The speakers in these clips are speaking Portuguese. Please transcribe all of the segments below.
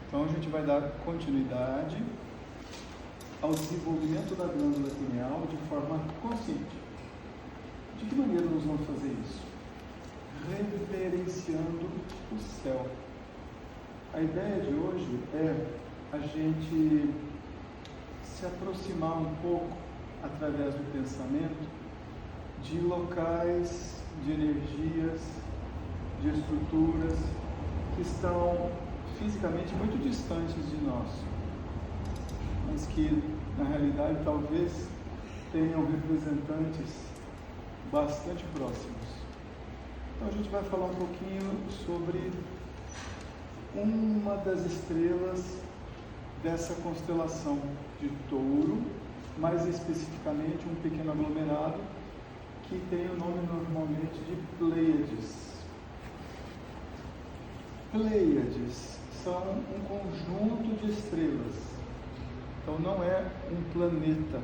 Então a gente vai dar continuidade ao desenvolvimento da glândula pineal de forma consciente. De que maneira nós vamos fazer isso? Reverenciando o céu. A ideia de hoje é a gente se aproximar um pouco, através do pensamento, de locais, de energias, de estruturas que estão fisicamente muito distantes de nós, mas que na realidade talvez tenham representantes bastante próximos. Então a gente vai falar um pouquinho sobre uma das estrelas dessa constelação de Touro, mais especificamente um pequeno aglomerado que tem o nome normalmente de Pleiades. Pleiades são um conjunto de estrelas, então não é um planeta,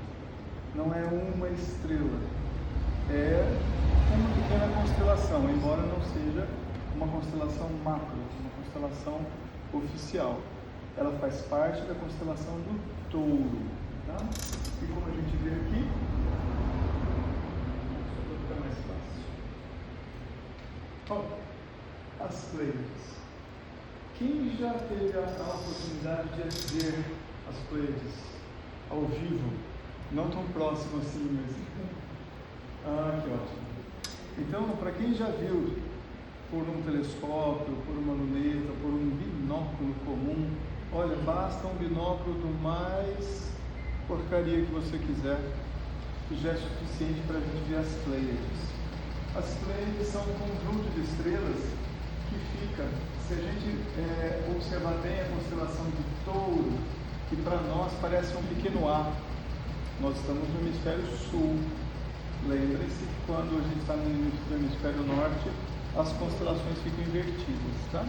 não é uma estrela, é uma pequena constelação, embora não seja uma constelação macro, uma constelação oficial. Ela faz parte da constelação do Touro, tá? E como a gente vê aqui, só para ficar mais fácil. Ó, as Pleiades. Quem já teve a oportunidade de ver as Pleiades ao vivo? Não tão próximo assim, mas... que ótimo. Então, para quem já viu por um telescópio, por uma luneta, por um binóculo comum, olha, basta um binóculo do mais porcaria que você quiser, que já é suficiente para a gente ver as Pleiades. As Pleiades são um conjunto de estrelas que fica, se a gente observar bem a constelação de Touro, que para nós parece um pequeno A, nós estamos no hemisfério sul. Lembre-se que quando a gente está no hemisfério norte, as constelações ficam invertidas, tá?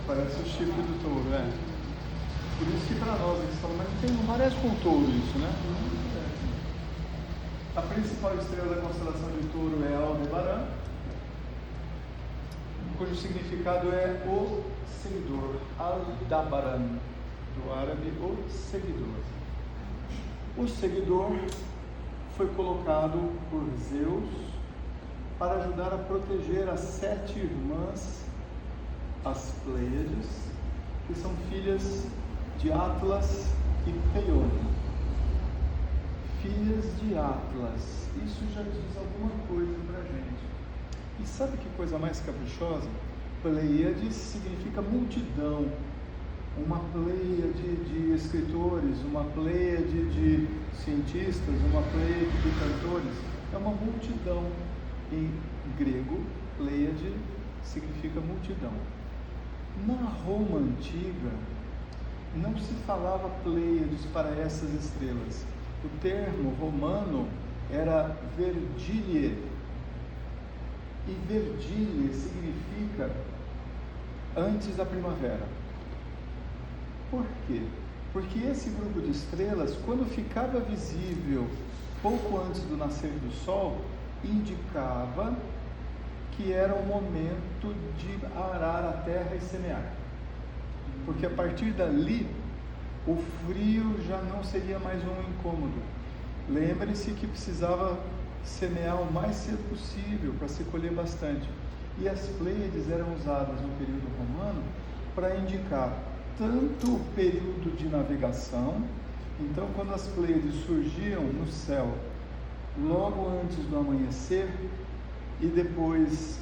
Parece o chifre do touro, é. Por isso que para nós eles falam, mas não parece com o touro isso, né? A principal estrela da constelação de Touro é Aldebaran, cujo significado é o seguidor, Aldabaran, do árabe, o seguidor. O seguidor foi colocado por Zeus para ajudar a proteger as 7 irmãs, as Pleiades, que são filhas de Atlas e Pleione. Filhas de Atlas, isso já diz alguma coisa para a gente. E sabe que coisa mais caprichosa? Pleiades significa multidão, uma pleiade de escritores, uma pleiade de cientistas, uma pleiade de cantores, é uma multidão. Em grego, pleiade significa multidão. Na Roma antiga, não se falava pleiades para essas estrelas. O termo romano era vergile, e vergile significa antes da primavera. Por quê? Porque esse grupo de estrelas, quando ficava visível pouco antes do nascer do sol, indicava que era o momento de arar a terra e semear. Porque a partir dali, o frio já não seria mais um incômodo. Lembre-se que precisava semear o mais cedo possível para se colher bastante. E as Pleiades eram usadas no período romano para indicar tanto o período de navegação. Então, quando as Pleiades surgiam no céu logo antes do amanhecer e depois,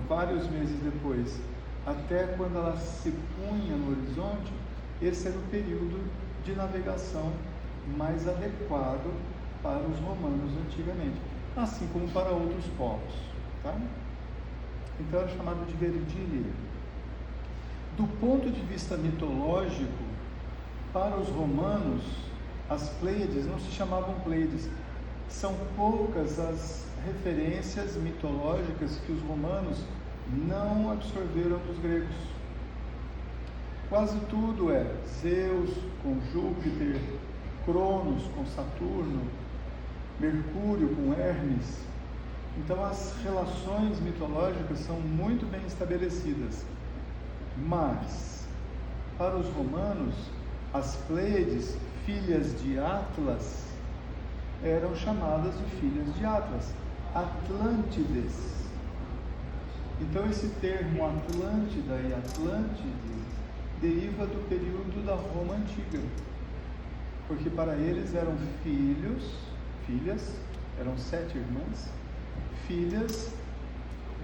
vários meses depois, até quando ela se punha no horizonte, esse era o período de navegação mais adequado para os romanos antigamente, assim como para outros povos, tá? Então era chamado de vergile. Do ponto de vista mitológico, para os romanos, as Pleiades não se chamavam Pleiades. São poucas as referências mitológicas que os romanos não absorveram dos gregos. Quase tudo é Zeus com Júpiter, Cronos com Saturno, Mercúrio com Hermes. Então as relações mitológicas são muito bem estabelecidas, mas Para os romanos, as Pleiades, filhas de Atlas, eram chamadas de filhas de Atlas, Atlântides. Então esse termo Atlântida e Atlântide deriva do período da Roma Antiga, porque para eles eram filhas, eram 7 irmãs, filhas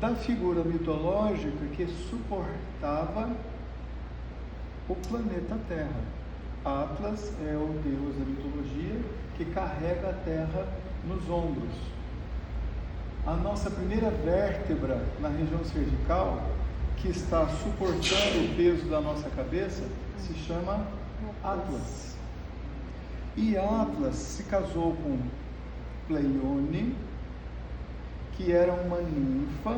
da figura mitológica que suportava o planeta Terra. Atlas é o deus da mitologia que carrega a Terra nos ombros. A nossa primeira vértebra na região cervical, que está suportando o peso da nossa cabeça, se chama Atlas. E Atlas se casou com Pleione, que era uma ninfa,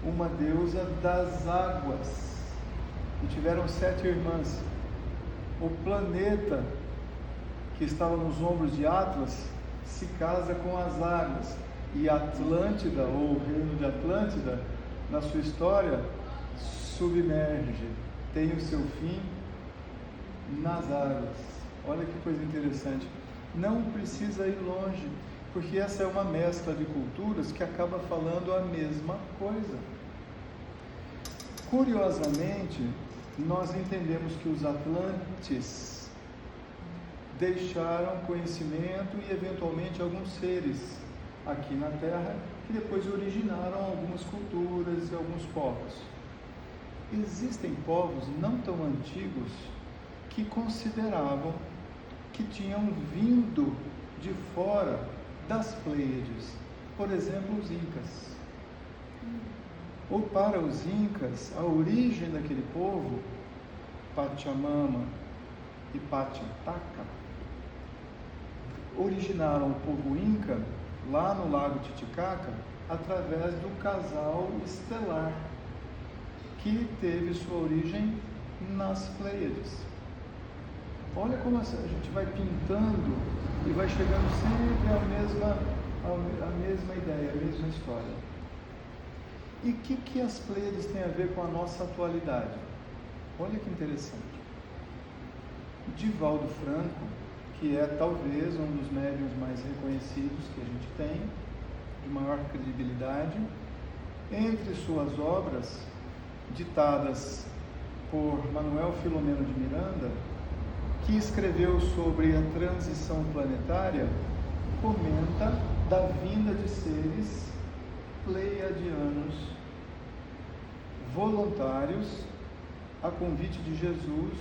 uma deusa das águas, e tiveram 7 irmãs. O planeta que estava nos ombros de Atlas se casa com as águas, e Atlântida, ou o reino de Atlântida, na sua história, submerge, tem o seu fim nas águas. Olha que coisa interessante. Não precisa ir longe, porque essa é uma mescla de culturas que acaba falando a mesma coisa. Curiosamente, nós entendemos que os Atlantes deixaram conhecimento e eventualmente alguns seres aqui na Terra, que depois originaram algumas culturas e alguns povos. Existem povos não tão antigos que consideravam que tinham vindo de fora das Pleiades, por exemplo, os Incas. Ou para os Incas, a origem daquele povo, Pachamama e Pachataca, originaram o povo Inca lá no Lago Titicaca através do casal estelar que teve sua origem nas Pleiades. Olha como a gente vai pintando e vai chegando sempre à mesma ideia, à mesma história. E o que as Pleiades têm a ver com a nossa atualidade? Olha que interessante. Divaldo Franco, que é talvez um dos médiuns mais reconhecidos que a gente tem, de maior credibilidade, entre suas obras, ditadas por Manuel Filomeno de Miranda, que escreveu sobre a transição planetária, comenta da vinda de seres pleiadianos, voluntários, a convite de Jesus,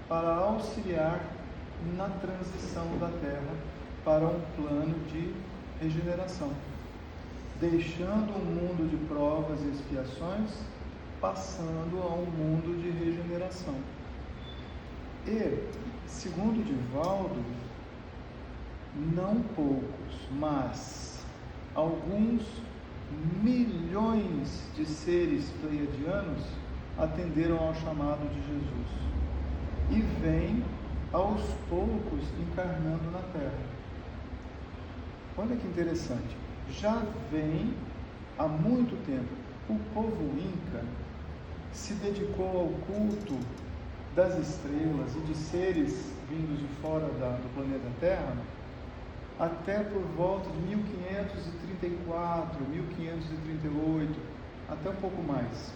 para auxiliar na transição da Terra para um plano de regeneração, deixando um mundo de provas e expiações, passando a um mundo de regeneração. E, segundo Divaldo, não poucos, mas alguns milhões de seres pleiadianos atenderam ao chamado de Jesus e vêm aos poucos encarnando na Terra. Olha que interessante, já vem há muito tempo. O povo Inca se dedicou ao culto das estrelas e de seres vindos de fora do planeta Terra até por volta de 1534, 1538, até um pouco mais.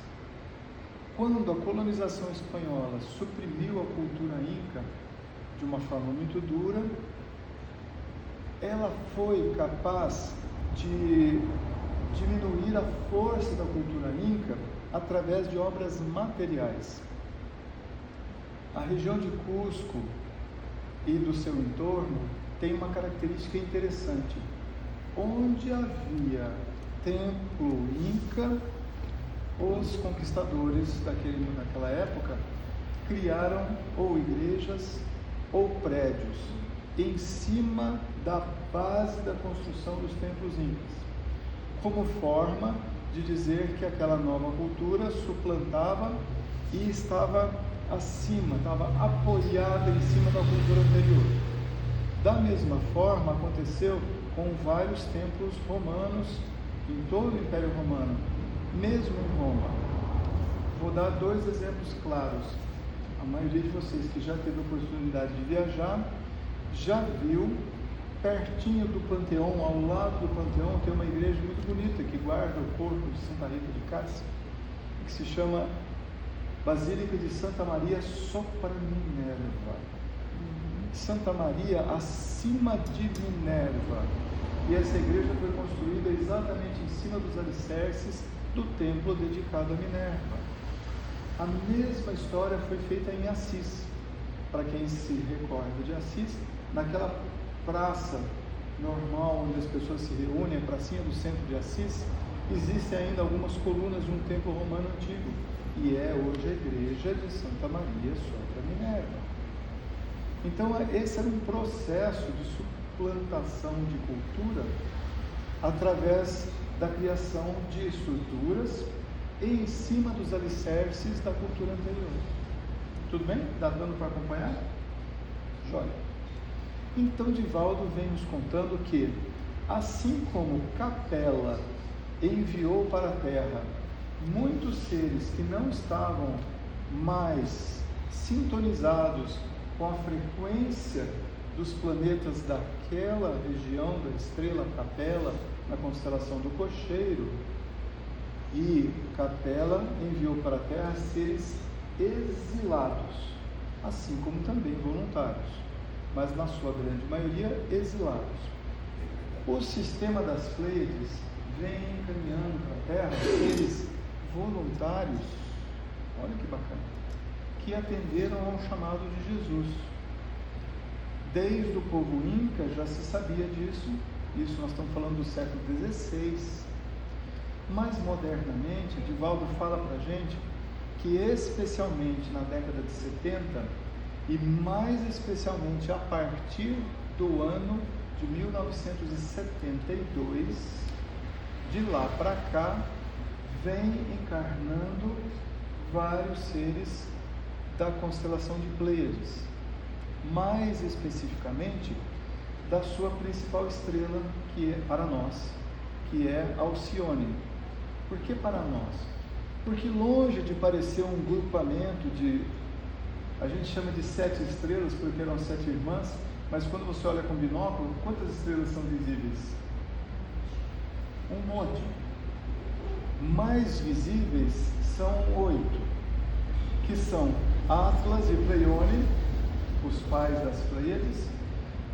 Quando a colonização espanhola suprimiu a cultura inca de uma forma muito dura, ela foi capaz de diminuir a força da cultura inca através de obras materiais. A região de Cusco e do seu entorno tem uma característica interessante. Onde havia templo inca, os conquistadores daquela época criaram ou igrejas ou prédios em cima da base da construção dos templos incas, como forma de dizer que aquela nova cultura suplantava e estava acima, estava apoiada em cima da cultura anterior. Da mesma forma aconteceu com vários templos romanos em todo o Império Romano, mesmo em Roma. Vou dar 2 exemplos claros. A maioria de vocês que já teve a oportunidade de viajar, já viu, pertinho do Panteão, ao lado do Panteão, tem uma igreja muito bonita que guarda o corpo de Santa Rita de Cássia, que se chama Basílica de Santa Maria sopra Minerva. Santa Maria acima de Minerva. E essa igreja foi construída exatamente em cima dos alicerces do templo dedicado a Minerva. A mesma história foi feita em Assis. Para quem se recorda de Assis, naquela praça normal onde as pessoas se reúnem, a pracinha do centro de Assis, existem ainda algumas colunas de um templo romano antigo, e é hoje a igreja de Santa Maria sopra Minerva. Então esse era um processo de suplantação de cultura através da criação de estruturas em cima dos alicerces da cultura anterior. Tudo bem? Está dando para acompanhar? Joia. Então Divaldo vem nos contando que, assim como Capela enviou para a Terra muitos seres que não estavam mais sintonizados com a frequência dos planetas daquela região da estrela Capela, na constelação do Cocheiro, e Capela enviou para a Terra seres exilados, assim como também voluntários, mas na sua grande maioria exilados. O sistema das Pleiades vem encaminhando para a Terra seres voluntários, olha que bacana, que atenderam ao chamado de Jesus. Desde o povo Inca já se sabia disso, isso nós estamos falando do século XVI. Mais modernamente, Divaldo fala para a gente que especialmente na década de 70 e mais especialmente a partir do ano de 1972, de lá para cá, vem encarnando vários seres da constelação de Pleiades, mais especificamente da sua principal estrela, que é para nós, que é Alcione. Por que para nós? Porque longe de parecer um grupamento de, a gente chama de 7 estrelas porque eram 7 irmãs, mas quando você olha com binóculo, quantas estrelas são visíveis? Um monte. Mais visíveis são 8, que são Atlas e Pleione, os pais das Pleiades,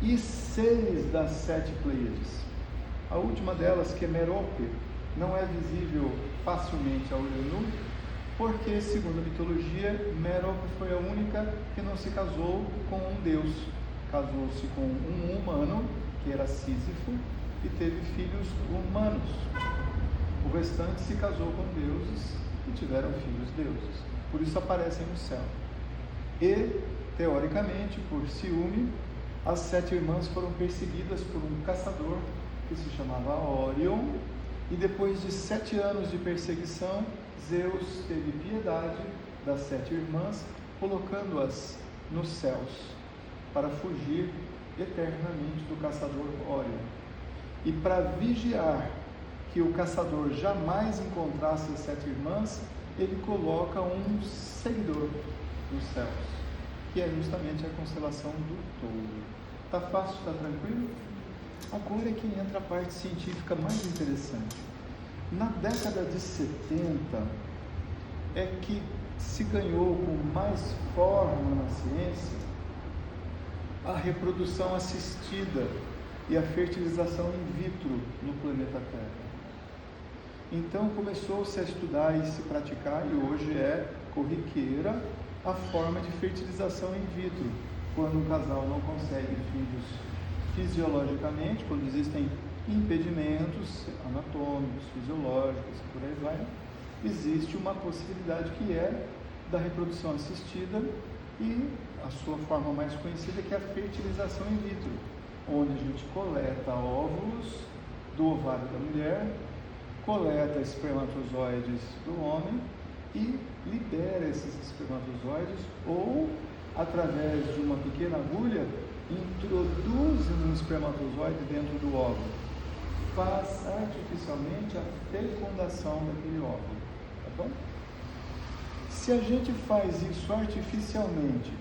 e 6 das 7 Pleiades. A última delas, que é Merope, não é visível facilmente a olho nu, porque, segundo a mitologia, Merope foi a única que não se casou com um deus. Casou-se com um humano, que era Sísifo, e teve filhos humanos. O restante se casou com deuses e tiveram filhos deuses. Por isso aparecem no céu. E, teoricamente, por ciúme, as 7 irmãs foram perseguidas por um caçador que se chamava Órion, e depois de 7 anos de perseguição, Zeus teve piedade das 7 irmãs, colocando-as nos céus para fugir eternamente do caçador Órion. E para vigiar que o caçador jamais encontrasse as 7 irmãs, ele coloca um seguidor nos céus, que é justamente a constelação do Touro. Tá fácil, tá tranquilo? Agora é que entra a parte científica mais interessante. Na década de 70 é que se ganhou com mais forma na ciência a reprodução assistida e a fertilização in vitro no planeta Terra. Então começou-se a estudar e se praticar, e hoje é corriqueira, a forma de fertilização in vitro, quando um casal não consegue filhos fisiologicamente, quando existem impedimentos anatômicos, fisiológicos, por aí vai, existe uma possibilidade que é da reprodução assistida, e a sua forma mais conhecida que é a fertilização in vitro, onde a gente coleta óvulos do ovário da mulher, coleta espermatozoides do homem e libera esses espermatozoides, ou através de uma pequena agulha introduz um espermatozoide dentro do óvulo, faz artificialmente a fecundação daquele óvulo, tá bom? Se a gente faz isso artificialmente,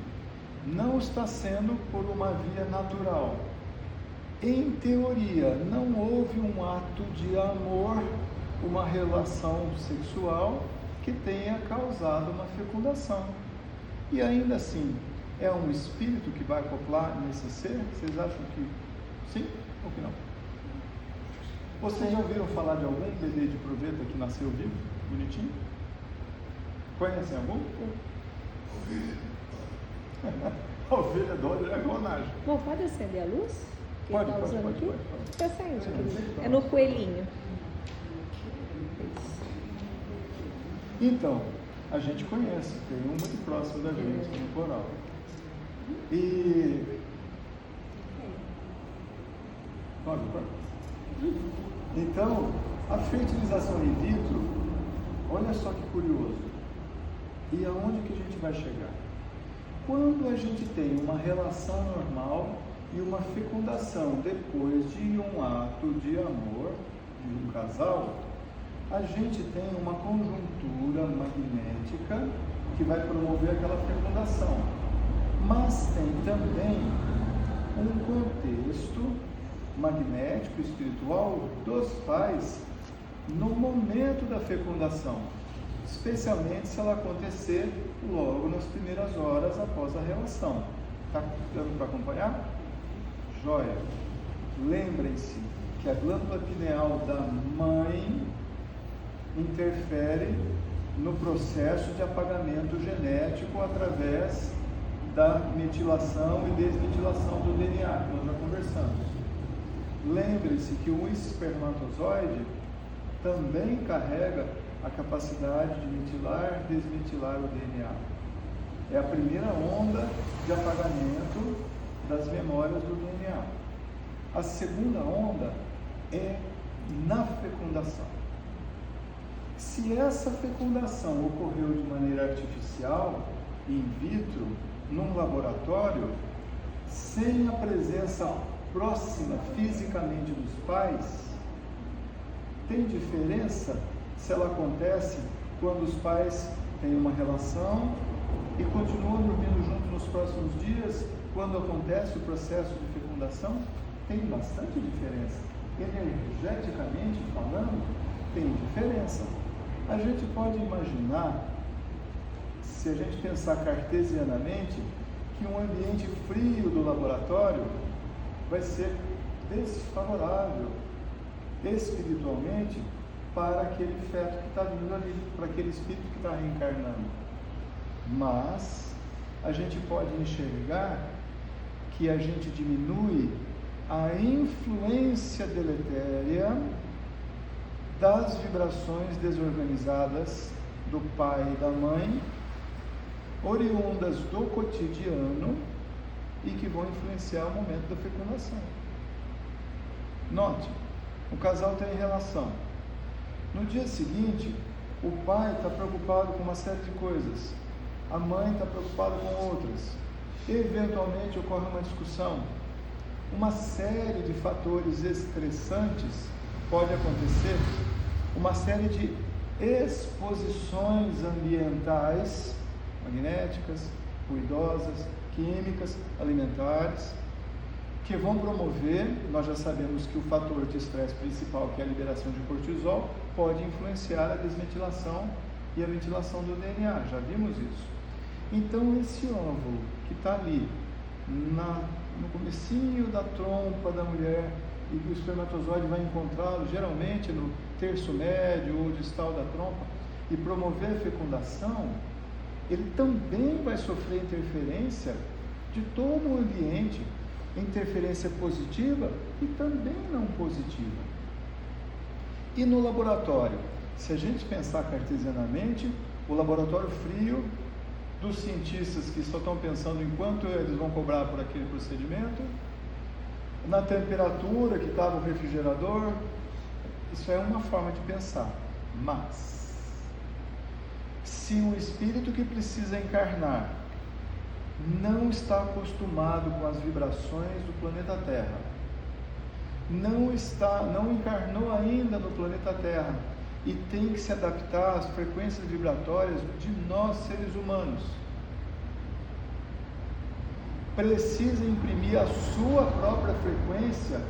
não está sendo por uma via natural. Em teoria, não houve um ato de amor, uma relação sexual que tenha causado uma fecundação. E ainda assim, é um espírito que vai acoplar nesse ser? Vocês acham que sim ou que não? Vocês já ouviram falar de algum bebê de proveta que nasceu vivo, bonitinho? Conhecem algum? A ovelha dória é a gonagem. Bom, pode acender a luz? Que Pode, tá pode, usando pode, aqui? pode. Acende aqui. É no coelhinho. Então, a gente conhece, tem um muito próximo da gente no coral. E... Então, a fertilização in vitro, olha só que curioso. E aonde que a gente vai chegar? Quando a gente tem uma relação normal e uma fecundação depois de um ato de amor de um casal, a gente tem uma conjuntura magnética que vai promover aquela fecundação. Mas tem também um contexto magnético, espiritual dos pais no momento da fecundação, especialmente se ela acontecer logo nas primeiras horas após a relação. Está dando para acompanhar? Joia! Lembrem-se que a glândula pineal da mãe interfere no processo de apagamento genético através da metilação e desmetilação do DNA, que nós já conversamos. Lembre-se que o espermatozoide também carrega a capacidade de metilar e desmetilar o DNA. É a primeira onda de apagamento das memórias do DNA. A segunda onda é na fecundação. Se essa fecundação ocorreu de maneira artificial, in vitro, num laboratório, sem a presença próxima fisicamente dos pais, tem diferença se ela acontece quando os pais têm uma relação e continuam dormindo juntos nos próximos dias, quando acontece o processo de fecundação? Tem bastante diferença. Energeticamente falando, tem diferença. A gente pode imaginar, se a gente pensar cartesianamente, que um ambiente frio do laboratório vai ser desfavorável espiritualmente para aquele feto que está vindo ali, para aquele espírito que está reencarnando. Mas a gente pode enxergar que a gente diminui a influência deletéria das vibrações desorganizadas do pai e da mãe, oriundas do cotidiano e que vão influenciar o momento da fecundação. Note, o casal tem relação. No dia seguinte, o pai está preocupado com uma série de coisas, a mãe está preocupada com outras. Eventualmente ocorre uma discussão. Uma série de fatores estressantes pode acontecer, uma série de exposições ambientais, magnéticas, ruidosas, químicas, alimentares, que vão promover, nós já sabemos que o fator de estresse principal, que é a liberação de cortisol, pode influenciar a desmetilação e a metilação do DNA, já vimos isso. Então esse óvulo que está ali, no comecinho da trompa da mulher, e que o espermatozoide vai encontrá-lo geralmente no terço médio ou distal da trompa, e promover a fecundação, ele também vai sofrer interferência de todo o ambiente, interferência positiva e também não positiva. E no laboratório, se a gente pensar cartesianamente, o laboratório frio dos cientistas que só estão pensando em quanto eles vão cobrar por aquele procedimento, na temperatura que estava o refrigerador, isso é uma forma de pensar. Mas, se o espírito que precisa encarnar não está acostumado com as vibrações do planeta Terra, não encarnou ainda no planeta Terra e tem que se adaptar às frequências vibratórias de nós, seres humanos. Precisa imprimir a sua própria frequência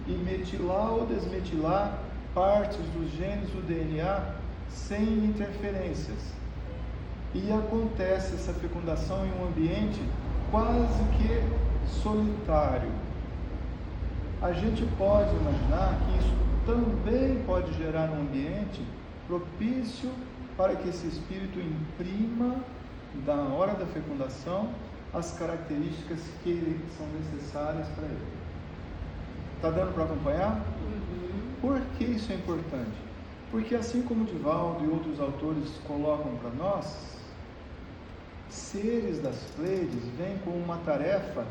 e metilar ou desmetilar partes dos genes do DNA sem interferências. E acontece essa fecundação em um ambiente quase que solitário. A gente pode imaginar que isso também pode gerar um ambiente propício para que esse espírito imprima, na hora da fecundação, as características que são necessárias para ele. Está dando para acompanhar? Por que isso é importante? Porque assim como Divaldo e outros autores colocam para nós, seres das Pleiades vêm com uma tarefa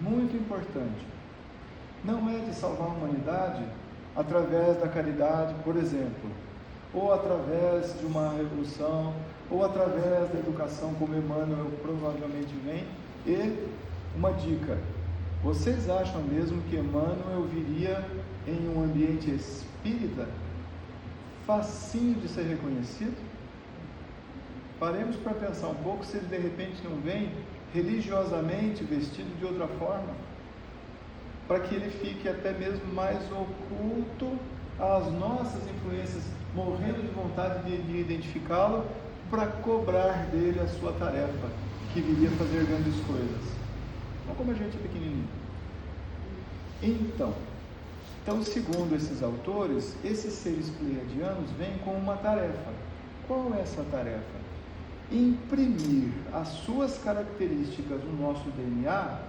muito importante. Não é de salvar a humanidade através da caridade, por exemplo, ou através de uma revolução, ou através da educação, como Emmanuel provavelmente vem. E uma dica: vocês acham mesmo que Emmanuel viria em um ambiente espírita facinho de ser reconhecido? Paremos para pensar um pouco se ele de repente não vem religiosamente vestido de outra forma, para que ele fique até mesmo mais oculto às nossas influências, morrendo de vontade de identificá-lo, para cobrar dele a sua tarefa, que viria fazer grandes coisas. Olha como a gente é pequenininho. Então, segundo esses autores, esses seres pleiadianos vêm com uma tarefa. Qual é essa tarefa? Imprimir as suas características no nosso DNA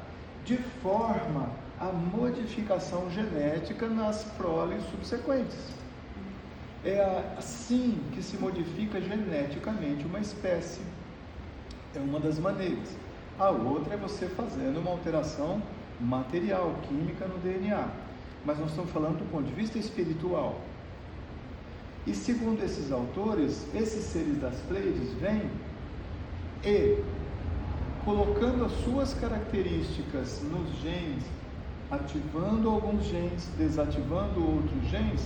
de forma a modificação genética nas proles subsequentes. É assim que se modifica geneticamente uma espécie. É uma das maneiras. A outra é você fazendo uma alteração material, química no DNA. Mas nós estamos falando do ponto de vista espiritual. E segundo esses autores, esses seres das Pleiades vêm e, colocando as suas características nos genes, ativando alguns genes, desativando outros genes.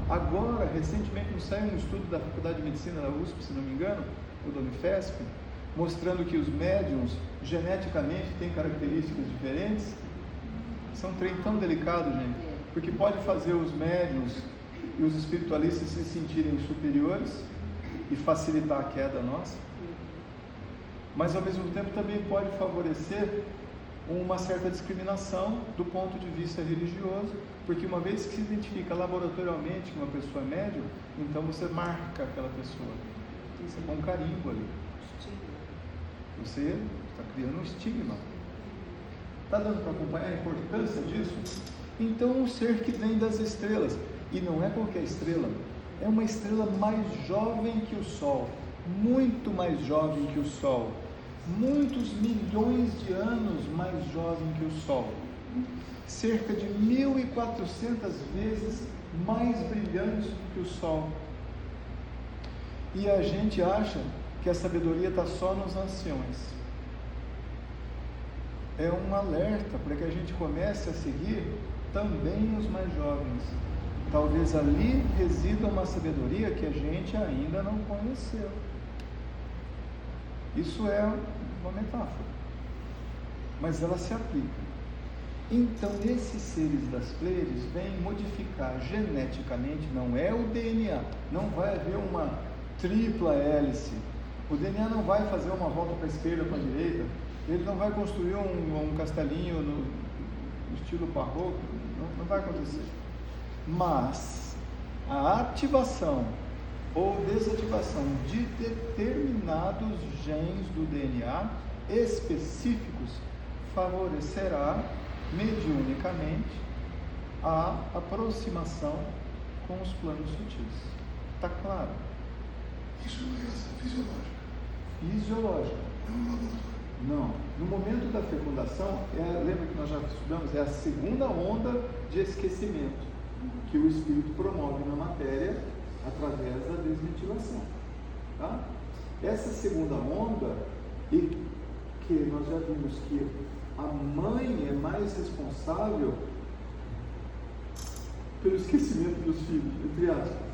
Agora, recentemente, nos saiu um estudo da Faculdade de Medicina da USP, se não me engano, ou da Unifesp, mostrando que os médiums geneticamente têm características diferentes. Isso é um trem tão delicado, gente, porque pode fazer os médiums e os espiritualistas se sentirem superiores e facilitar a queda nossa, mas ao mesmo tempo também pode favorecer uma certa discriminação do ponto de vista religioso, porque uma vez que se identifica laboratorialmente que uma pessoa é médium, então você marca aquela pessoa, você põe um carimbo ali, você está criando um estigma. Está dando para acompanhar a importância disso? Então, um ser que vem das estrelas, e não é qualquer estrela, é uma estrela mais jovem que o Sol, muito mais jovem que o Sol, muitos milhões de anos mais jovem que o Sol, cerca de 1.400 vezes mais brilhante que o Sol. E a gente acha que a sabedoria está só nos anciões. É um alerta para que a gente comece a seguir também os mais jovens. Talvez ali resida uma sabedoria que a gente ainda não conheceu. Isso é uma metáfora, mas ela se aplica. Então, esses seres das Pleiades vêm modificar geneticamente, não é o DNA, não vai haver uma tripla hélice, o DNA não vai fazer uma volta para a esquerda, para a direita, ele não vai construir um castelinho no estilo barroco, não vai acontecer. Mas a ativação ou desativação de determinados genes do DNA específicos favorecerá mediunicamente a aproximação com os planos sutis. Está claro? Isso é fisiológico. Fisiológico. Não. No momento da fecundação, lembra que nós já estudamos, é a segunda onda de esquecimento que o espírito promove na matéria através da desmetilação. Tá? Essa segunda onda, e que nós já vimos que a mãe é mais responsável pelo esquecimento dos filhos, entre aspas.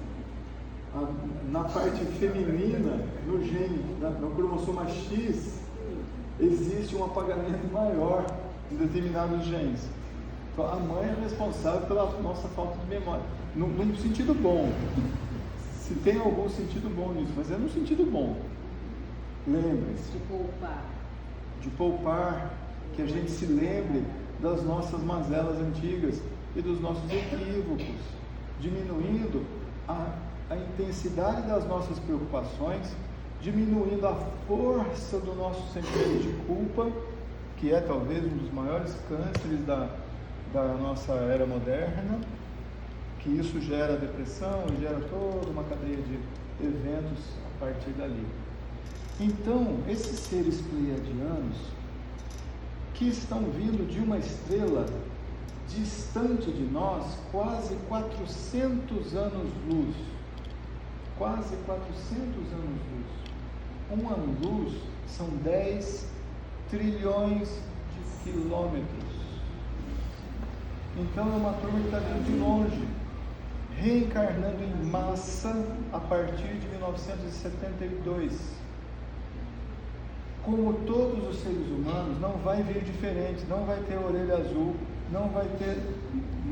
Na parte feminina, no gene, no cromossomo X, existe um apagamento maior em determinados genes. Então, a mãe é responsável pela nossa falta de memória. No sentido bom. Se tem algum sentido bom nisso, mas é no sentido bom. Lembre-se. De poupar, que a gente se lembre das nossas mazelas antigas e dos nossos equívocos, diminuindo a intensidade das nossas preocupações, diminuindo a força do nosso sentimento de culpa, que é talvez um dos maiores cânceres da nossa era moderna, que isso gera depressão e gera toda uma cadeia de eventos a partir dali. Então, esses seres pleiadianos, que estão vindo de uma estrela distante de nós, quase 400 anos-luz, quase 400 anos-luz. Um ano-luz são 10 trilhões de quilômetros. Então é uma turma que está vindo de longe, reencarnando em massa a partir de 1972. Como todos os seres humanos, não vai vir diferente, não vai ter orelha azul, não vai ter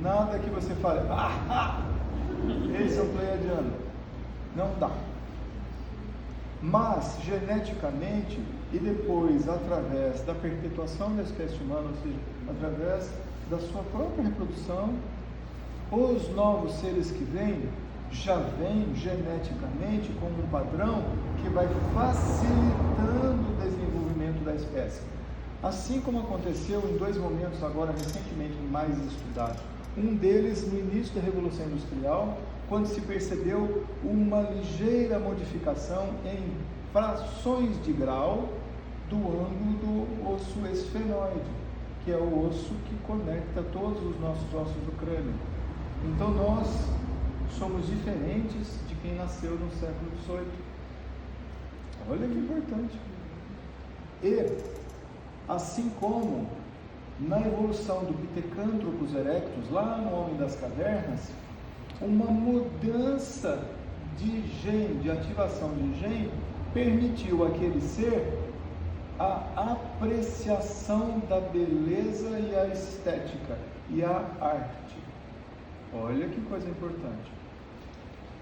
nada que você fale, esse é o pleiadiano. Não dá. Mas, geneticamente, e depois, através da perpetuação da espécie humana, ou seja, através da sua própria reprodução, os novos seres que vêm, já vêm geneticamente como um padrão que vai facilitando o desenvolvimento da espécie. Assim como aconteceu em dois momentos agora recentemente mais estudados. Um deles no início da Revolução Industrial, quando se percebeu uma ligeira modificação em frações de grau do ângulo do osso esfenoide, que é o osso que conecta todos os nossos ossos do crânio. Então nós somos diferentes de quem nasceu no século XVIII. Olha que importante. E, assim como na evolução do Pithecanthropus erectus, lá no Homem das Cavernas, uma mudança de gene, de ativação de gene, permitiu àquele ser a apreciação da beleza e a estética e a arte. Olha que coisa importante.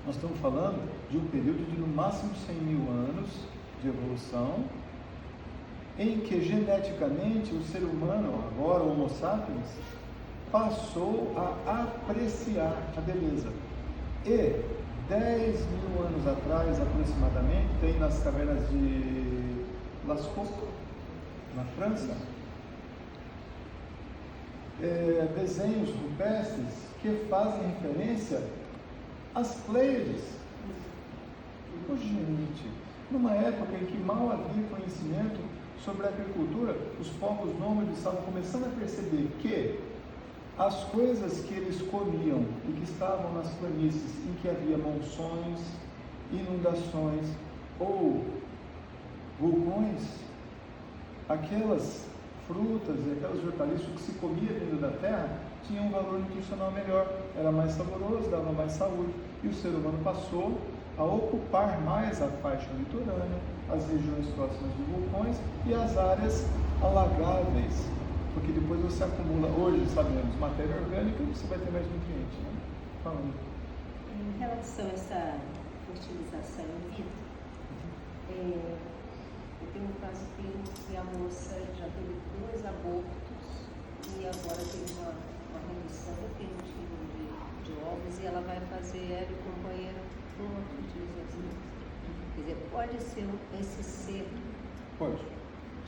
Nós estamos falando de um período de no máximo 100 mil anos de evolução, em que geneticamente o ser humano, agora o Homo sapiens, passou a apreciar a beleza. E 10 mil anos atrás, aproximadamente, tem nas cavernas de Lascaux, na França, desenhos rupestres que fazem referência às Pleiades. Oh, gente, numa época em que mal havia conhecimento sobre a agricultura, os povos nômades estavam começando a perceber que as coisas que eles comiam e que estavam nas planícies em que havia monções, inundações ou vulcões, aquelas frutas e aquelas hortaliças que se comia vindo da terra tinham um valor nutricional melhor, era mais saboroso, dava mais saúde, e o ser humano passou a ocupar mais a faixa litorânea, as regiões próximas de vulcões e as áreas alagáveis, porque depois você acumula, hoje sabemos, matéria orgânica, você vai ter mais nutrientes, né? Falando. Em relação a essa fertilização in vitro, eu tenho um caso clínico que a moça já teve 2 abortos e agora tem uma redução, tem um tipo de ovos e ela vai fazer ela e o companheiro uma fertilização. Quer dizer, pode ser esse ser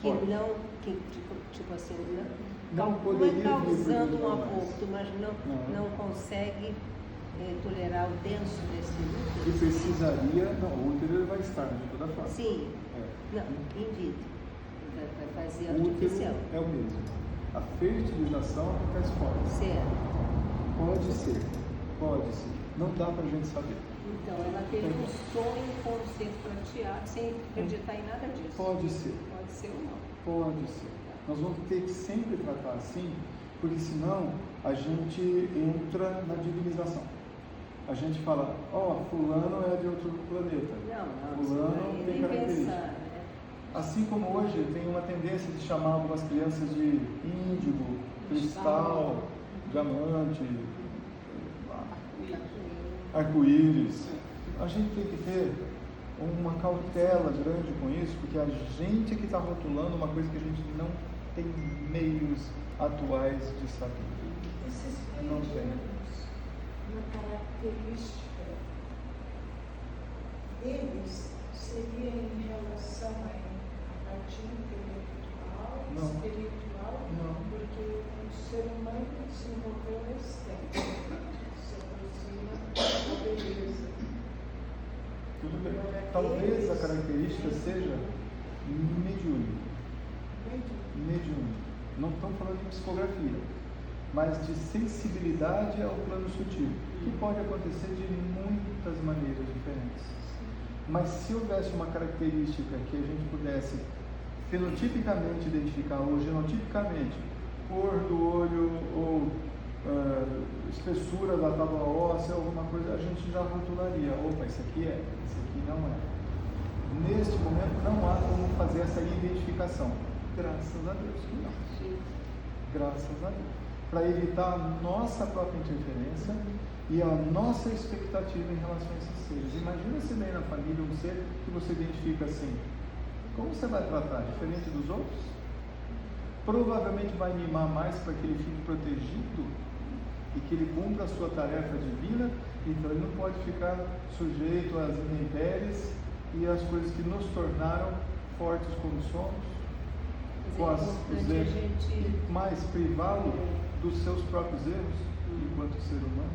que não, que tipo assim, não é causando um aborto, mas não consegue tolerar o denso desse útero. E precisaria, não, o útero vai estar de toda forma. Sim, não, in vitro, vai fazer O artificial. útero é o mesmo. A fertilização acontece fora. Certo. Pode ser. Não dá pra gente saber. Então, ela teve um sonho com o ser prateado, sem acreditar em nada disso. Pode ser. Pode ser ou não. Pode ser. Nós vamos ter que sempre tratar assim, porque senão a gente entra na divinização. A gente fala, fulano é de outro planeta. Não, Fulano nem tem características. pensar, né? Assim como hoje tem uma tendência de chamar algumas crianças de índigo, cristal, diamante, arco-íris. A gente tem que ter uma cautela grande com isso, porque a gente é que está rotulando uma coisa que a gente não tem meios atuais de saber. Esses Não tem. pleiadianos, uma característica deles seria em relação a parte intelectual, Não. espiritual, Não. porque o ser humano desenvolveu a estética, se aproxima da beleza. Tudo bem. Talvez a característica seja mediúnica. Mediúnica. Não estamos falando de psicografia, mas de sensibilidade ao plano sutil, que pode acontecer de muitas maneiras diferentes. Mas se houvesse uma característica que a gente pudesse fenotipicamente identificar, ou genotipicamente, cor do olho, ou espessura da tábua óssea, alguma coisa, a gente já rotularia. Opa, esse aqui é, esse aqui não é. Neste momento não há como fazer essa identificação. Graças a Deus que não. Graças a Deus. Para evitar a nossa própria interferência e a nossa expectativa em relação a esses seres. Imagina se vem na família um ser que você identifica assim. Como você vai tratar? Diferente dos outros? Provavelmente vai mimar mais para que ele fique protegido e que ele cumpra a sua tarefa divina, então ele não pode ficar sujeito às intempéries e às coisas que nos tornaram fortes como somos, os erros, e mais privá-lo dos seus próprios erros enquanto ser humano.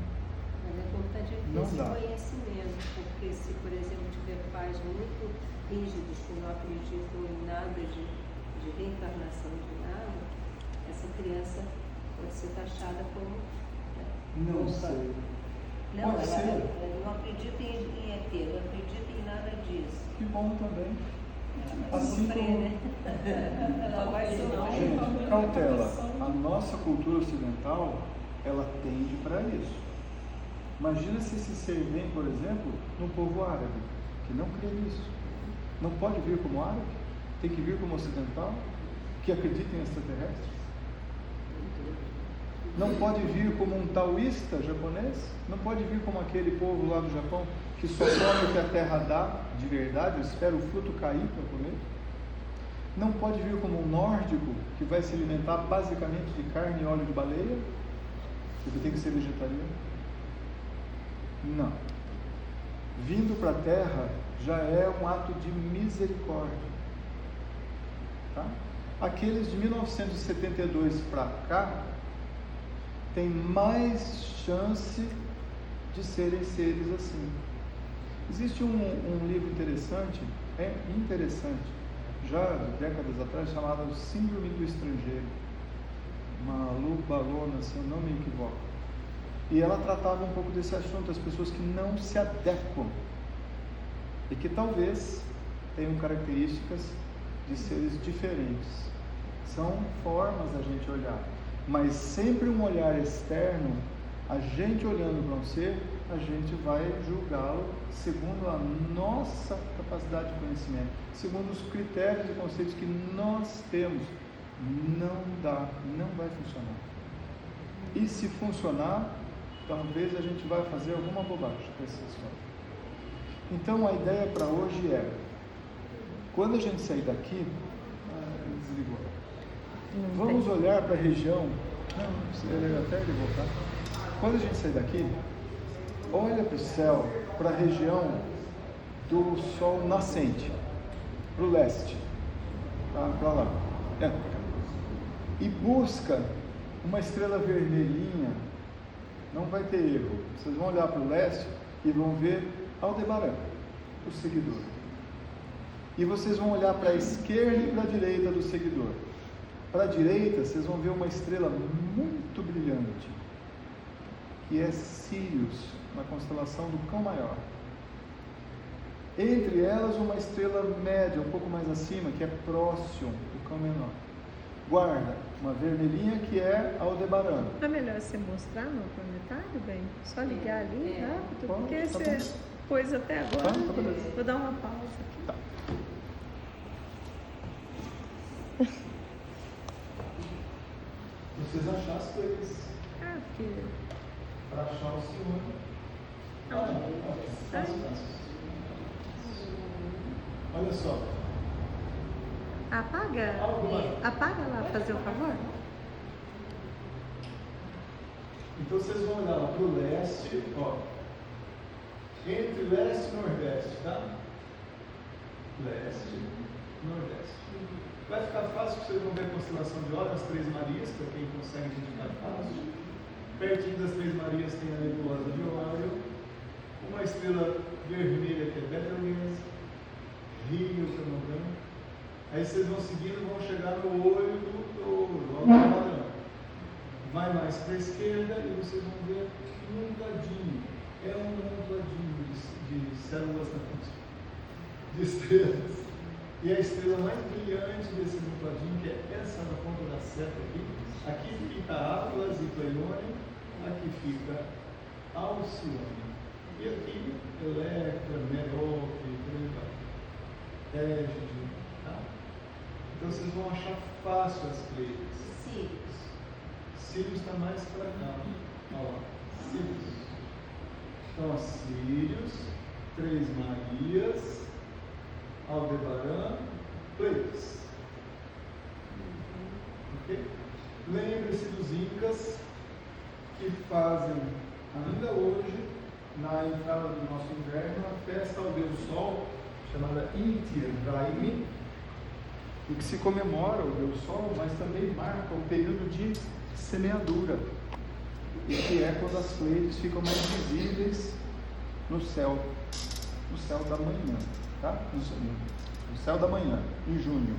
Mas é importante Não esse dá. conhecimento, porque se, por exemplo, tiver pais muito rígidos que não acreditam em nada de reencarnação de nada, essa criança pode ser taxada como Não louca. sei. Não, Pode ser. ela não acredita em ET, não acredita em nada disso. Que bom também. Ela vai Assim sofrer, como- né? Ela vai sofrer. Gente, cautela. A nossa cultura ocidental, ela tende para isso. Imagina se esse ser vem, por exemplo, num povo árabe, que não crê nisso. Não pode vir como árabe, tem que vir como ocidental, que acredita em extraterrestres. Não pode vir como um taoísta japonês, não pode vir como aquele povo lá do Japão que só come o que a terra dá, de verdade, espera o fruto cair para comer. Não pode vir como um nórdico que vai se alimentar basicamente de carne e óleo de baleia, porque tem que ser vegetariano. Não. Vindo para a terra já é um ato de misericórdia. Tá? Aqueles de 1972 para cá têm mais chance de serem seres assim. Existe um livro interessante, já de décadas atrás, chamado Síndrome do Estrangeiro, Malu Balona, se eu não me equivoco. E ela tratava um pouco desse assunto, as pessoas que não se adequam e que talvez tenham características de seres diferentes. São formas da gente olhar, mas sempre um olhar externo, a gente olhando para um ser, a gente vai julgá-lo segundo a nossa capacidade de conhecimento, segundo os critérios e conceitos que nós temos. Não dá, não vai funcionar. E se funcionar, talvez a gente vai fazer alguma bobagem com essa história. Então a ideia para hoje é, quando a gente sair daqui, desligou. Vamos olhar para a região, ele até ele voltar. Quando a gente sair daqui, olha para o céu, para a região do sol nascente, para o leste, para lá, pra cá. E busca uma estrela vermelhinha, não vai ter erro. Vocês vão olhar para o leste e vão ver Aldebaran, o seguidor. E vocês vão olhar para a esquerda e para a direita do seguidor. Para a direita, vocês vão ver uma estrela muito brilhante, que é Sirius, na constelação do Cão Maior. Entre elas, uma estrela média, um pouco mais acima, que é Próximo, o Cão Menor. guarda, uma vermelhinha que é Aldebaran. Não é melhor você mostrar no planetário, bem? Só ligar ali rápido, Pode, porque tá você bom. pôs até agora. Tá beleza. Vou dar uma pausa aqui. Tá. Vocês achar as coisas Porque para achar o Cione. Olha só. Apaga lá, fazer o favor. Então vocês vão olhar lá para o leste, ó. Entre leste e nordeste, tá? Leste, nordeste. Vai ficar fácil que vocês vão ver a constelação de Órion, as Três Marias, para quem consegue identificar fácil. Pertinho das Três Marias tem a nebulosa de Órion, uma estrela vermelha que é Betelgeuse, Rio, que é Morgana. Aí vocês vão seguindo e vão chegar no olho do touro, Aldebaran. Vai mais para a esquerda e vocês vão ver um ondadinho. É um ondadinho de células na frente, de estrelas. E a estrela mais brilhante desse ondadinho, que é essa na ponta da seta aqui fica Atlas e Pleione, aqui fica Alcione. E aqui Electra, Merope, Égide, tá? Então vocês vão achar fácil as Pleiades. Sírios está mais para cá. Olha lá. Sírios. Então, ó, Sírios, Três Marias, Aldebaran, Pleiades. Ok? Lembre-se dos Incas que fazem ainda hoje, na entrada do nosso inverno, a festa ao Deus Sol, chamada Inti Raymi, e que se comemora o Deus Sol, mas também marca o período de semeadura, e que é quando as Pleiades ficam mais visíveis no céu da manhã, tá? No céu da manhã, em junho.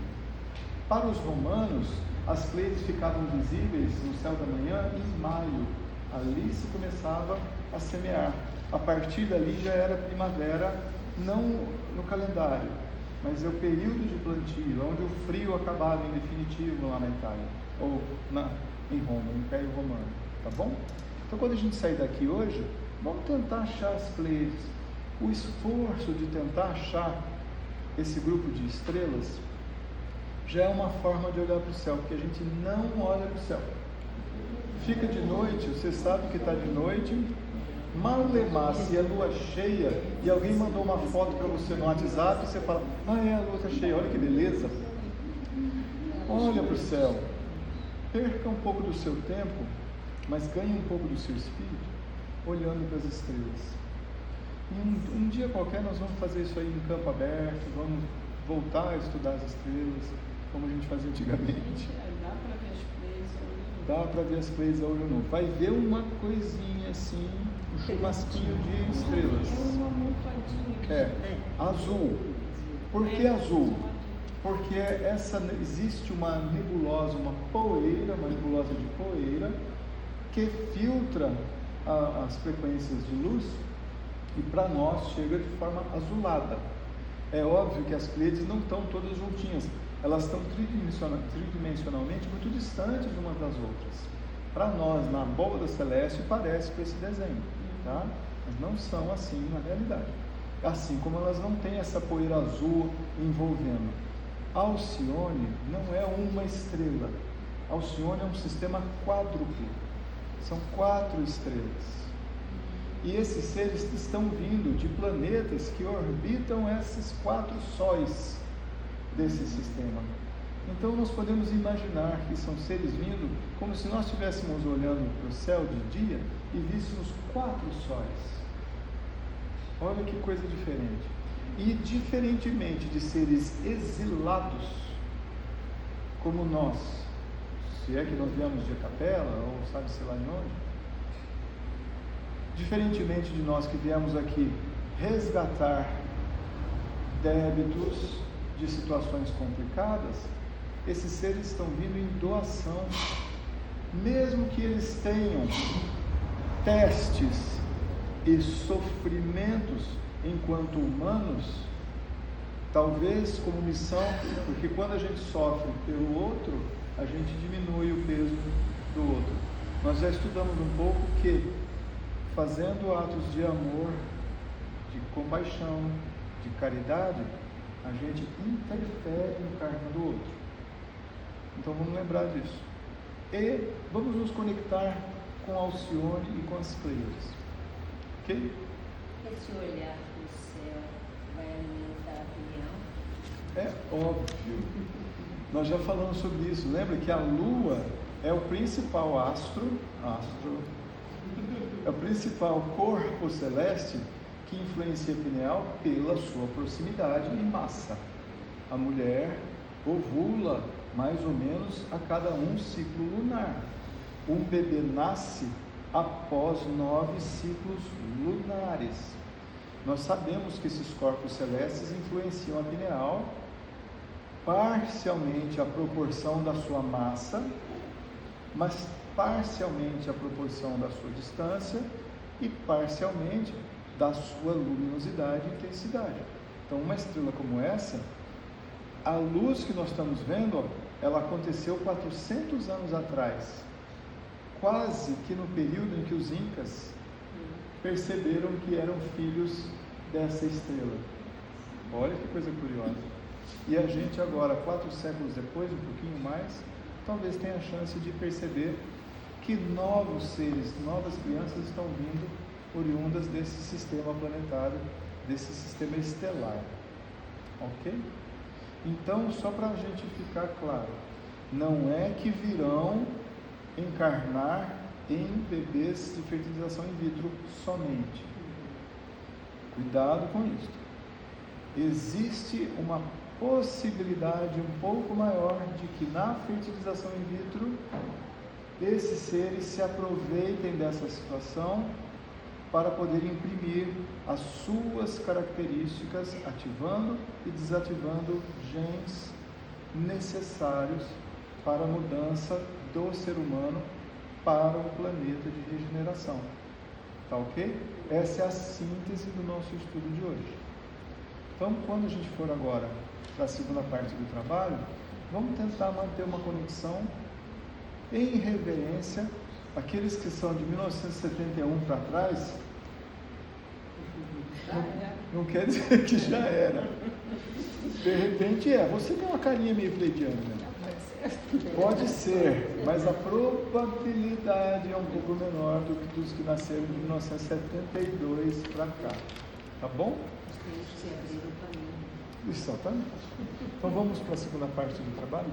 Para os romanos, as Pleiades ficavam visíveis no céu da manhã em maio. Ali se começava a semear. A partir dali já era primavera, não no calendário, mas é o período de plantio, onde o frio acabava em definitivo lá na Itália, ou em Roma, no Império Romano, tá bom? Então quando a gente sair daqui hoje, vamos tentar achar as Pleiades. O esforço de tentar achar esse grupo de estrelas já é uma forma de olhar para o céu, porque a gente não olha para o céu. Fica de noite, você sabe que está de noite, malemar, se é lua cheia e alguém mandou uma foto para você no WhatsApp, você fala, a lua está cheia, olha que beleza. Olha para o céu, perca um pouco do seu tempo, mas ganhe um pouco do seu espírito olhando para as estrelas. Um dia qualquer nós vamos fazer isso aí em campo aberto, vamos voltar a estudar as estrelas, como a gente fazia antigamente. Dá para ver as Pleiades a olho nu. Vai ver uma coisinha assim, um churrasquinho de estrelas. Azul. Por que azul? Porque existe uma nebulosa, uma nebulosa de poeira, que filtra as frequências de luz e para nós chega de forma azulada. É óbvio que as Pleiades não estão todas juntinhas, elas estão tridimensionalmente muito distantes umas das outras. Para nós, na abóbada celeste, parece com esse desenho, tá? Mas não são assim na realidade. Assim como elas não têm essa poeira azul envolvendo. Alcione não é uma estrela. Alcione é um sistema quádruplo. São 4 estrelas. E esses seres estão vindo de planetas que orbitam esses 4 sóis desse sistema. Então nós podemos imaginar que são seres vindo como se nós estivéssemos olhando para o céu de dia e víssemos 4 sóis. Olha que coisa diferente. E diferentemente de seres exilados, como nós, se é que nós viemos de Capela, ou sabe-se lá em onde, diferentemente de nós que viemos aqui resgatar débitos de situações complicadas, esses seres estão vindo em doação, mesmo que eles tenham testes e sofrimentos enquanto humanos, Talvez como missão, porque quando a gente sofre pelo outro, a gente diminui o peso do outro. Nós já estudamos um pouco que, fazendo atos de amor, de compaixão, de caridade, a gente interfere no karma do outro. Então vamos lembrar disso. E vamos nos conectar com Alcione e com as Pleiades. Ok? Esse olhar do céu vai alimentar a opinião? É óbvio. Nós já falamos sobre isso. Lembra que a Lua é o principal astro, é o principal corpo celeste que influencia a pineal pela sua proximidade e massa. A mulher ovula mais ou menos a cada um ciclo lunar. Um bebê nasce após 9 ciclos lunares. Nós sabemos que esses corpos celestes influenciam a pineal, parcialmente a proporção da sua massa, mas parcialmente a proporção da sua distância e parcialmente da sua luminosidade e intensidade. Então, uma estrela como essa, a luz que nós estamos vendo, ela aconteceu 400 anos atrás, quase que no período em que os incas perceberam que eram filhos dessa estrela. Olha que coisa curiosa. E a gente agora, 4 séculos depois, um pouquinho mais, talvez tenha a chance de perceber que novos seres, novas crianças estão vindo oriundas desse sistema planetário, desse sistema estelar. Ok? Então, só para a gente ficar claro, não é que virão encarnar em bebês de fertilização in vitro somente. Cuidado com isso. Existe uma possibilidade um pouco maior de que na fertilização in vitro esses seres se aproveitem dessa situação para poder imprimir as suas características, ativando e desativando genes necessários para a mudança do ser humano para o planeta de regeneração. Tá ok? Essa é a síntese do nosso estudo de hoje. Então, quando a gente for agora para a segunda parte do trabalho, vamos tentar manter uma conexão em reverência àqueles que são de 1971 para trás. Não quer dizer que já era. De repente você tem uma carinha meio pleidiana, né? Pode ser, mas a probabilidade é um pouco menor do que dos que nasceram de 1972 para cá. Tá bom? Se abrir o caminho. Exatamente. Então vamos para a segunda parte do trabalho?